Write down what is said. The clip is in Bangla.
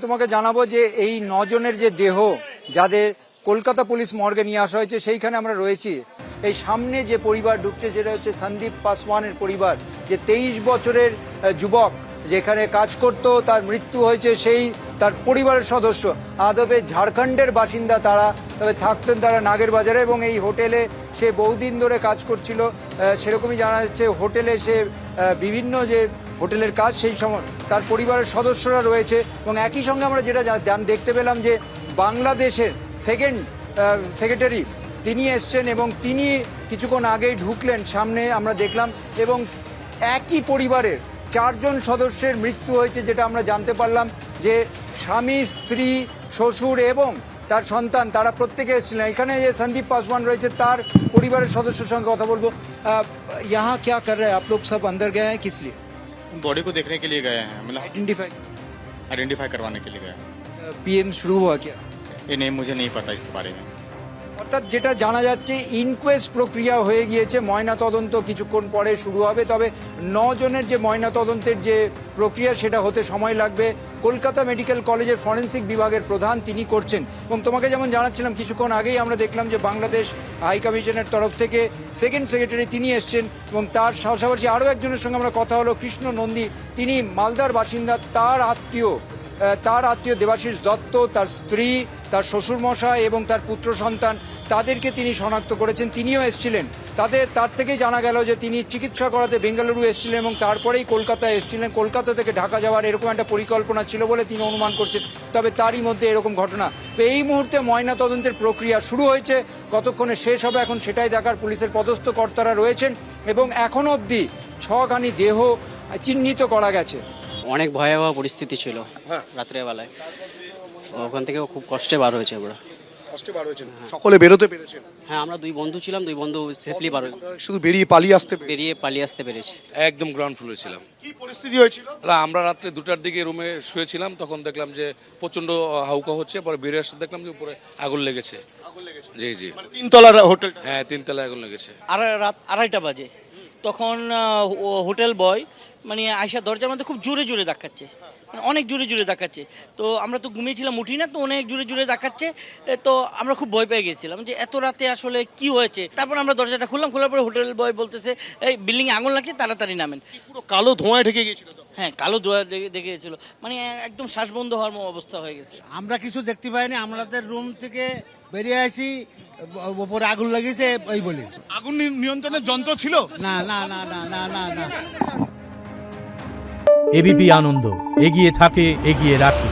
তোমাকে জানাবো যে এই 9 জনের যে দেহ যাদের কলকাতা পুলিশ মর্গে নিয়ে আসা হয়েছে সেইখানে আমরা রয়েছি। এই সামনে যে পরিবার ঢুকছে সেটা হচ্ছে সন্দীপ পাসওয়ানের পরিবার, যে 23 বছরের যুবক যেখানে কাজ করত, তার মৃত্যু হয়েছে। সেই তার পরিবারের সদস্য আদবে ঝাড়খণ্ডের বাসিন্দা তারা, তবে থাকতেন তারা নাগের বাজারে এবং এই হোটেলে সে বহুদিন ধরে কাজ করছিল। সেরকমই জানা যাচ্ছে হোটেলে সে বিভিন্ন যে হোটেলের কাজ সেই সময় তার পরিবারের সদস্যরা রয়েছে। এবং একই সঙ্গে আমরা যেটা দেখতে পেলাম যে বাংলাদেশের সেকেন্ড সেক্রেটারি তিনি এসছেন এবং তিনি কিছুক্ষণ আগেই ঢুকলেন সামনে আমরা দেখলাম। এবং একই পরিবারের 4 জন সদস্যের মৃত্যু হয়েছে, যেটা আমরা জানতে পারলাম যে স্বামী, স্ত্রী, শ্বশুর এবং তার সন্তান তারা প্রত্যেকে এসেছিলেন। এখানে যে সন্দীপ পাসওয়ান রয়েছে তার পরিবারের সদস্যের সঙ্গে কথা বলবো। यहाँ क्या कर रहे हैं आप लोग? सब अंदर गए हैं किस लिए? बॉडी को देखने के लिए गए हैं, मतलब आइडेंटिफाई करवाने के लिए गए हैं। पीएम शुरू हुआ क्या? ये नहीं, मुझे नहीं पता इसके बारे में। অর্থাৎ যেটা জানা যাচ্ছে ইনকোয়েস্ট প্রক্রিয়া হয়ে গিয়েছে, ময়না তদন্ত কিছুক্ষণ পরে শুরু হবে। তবে 9 জনের যে ময়না তদন্তের যে প্রক্রিয়া সেটা হতে সময় লাগবে। কলকাতা মেডিকেল কলেজের ফরেন্সিক বিভাগের প্রধান তিনি করছেন। এবং তোমাকে যেমন জানাচ্ছিলাম কিছুক্ষণ আগেই আমরা দেখলাম যে বাংলাদেশ হাই কমিশনের তরফ থেকে সেকেন্ড সেক্রেটারি তিনি এসছেন এবং তার পাশাপাশি আরও একজনের সঙ্গে আমরা কথা হলো, কৃষ্ণ নন্দী, তিনি মালদার বাসিন্দা। তার আত্মীয় দেবাশিস দত্ত, তার স্ত্রী, তার শ্বশুরমশাই এবং তার পুত্র সন্তান, তাদেরকে তিনি শনাক্ত করেছেন। তিনিও এসেছিলেন। তার থেকেই জানা গেল যে তিনি চিকিৎসা করাতে বেঙ্গালুরু এসেছিলেন এবং তারপরেই কলকাতায় এসেছিলেন। কলকাতা থেকে ঢাকা যাওয়ার এরকম একটা পরিকল্পনা ছিল বলে তিনি অনুমান করছেন। তবে তারই মধ্যে এরকম ঘটনা। এই মুহূর্তে ময়না তদন্তের প্রক্রিয়া শুরু হয়েছে, কতক্ষণে শেষ হবে এখন সেটাই দেখার। পুলিশের পদস্থ কর্তারা রয়েছেন এবং এখনো অবধি 6খানি দেহ চিহ্নিত করা গেছে। অনেক ভয়াবহ পরিস্থিতি ছিল রাত্রের বেলায়, ওখান থেকে খুব কষ্টে বার হয়েছে আমরা। সকলে বেরোতে পেরেছেন? হ্যাঁ, আমরা 2 বন্ধু ছিলাম, 2 বন্ধু সেফলি বার শুধু বেরিয়ে পালিয়ে আসতে পেরেছি। একদম গ্রাউন্ড ফ্লোরে ছিলাম। কি পরিস্থিতি হয়েছিল? আমরা রাত্রে 2টার দিকে রুমে শুয়েছিলাম, তখন দেখলাম যে প্রচন্ড হাউকা হচ্ছে। পরে বেরিয়ে আসতে দেখলাম যে উপরে আগুন লেগেছে। জি জি, মানে 3 তলার হোটেল? হ্যাঁ, 3 তলায় আগুন লেগেছে। আর রাত 2:30 বাজে তখন হোটেল বয় মানে আয়সা দরজার মধ্যে খুব জোরে জোরে ধাক্কাচ্ছে, মানে অনেক জোরে জোরে ধাক্কাচ্ছে। তো আমরা তো ঘুমিয়েছিলাম, উঠি না, তো অনেক জোরে জোরে ধাক্কাচ্ছে। তো আমরা খুব ভয় পেয়ে গেছিলাম যে এত রাতে আসলে কি হয়েছে। তারপর আমরা দরজাটা খুললাম, খোলার পরে হোটেল বয় বলতেছে এই বিল্ডিংয়ে আগুন লাগছে, তাড়াতাড়ি নামেন। পুরো কালো ধোঁয়ায় ঢেকে গিয়েছিল? হ্যাঁ, কালো ধোঁয়া দেখে গেছিলো, মানে একদম শ্বাস বন্ধ হওয়ার অবস্থা হয়ে গেছে। আমরা কিছু দেখতে পাইনি, আমাদের রুম থেকে বেরিয়ে আসি, ওপরে আগুন লাগিয়েছে ওই বলি। আগুন নিয়ন্ত্রণের যন্ত্র ছিল? না না না না না না না। এবিপি আনন্দ এগিয়ে থাকে, এগিয়ে রাখে।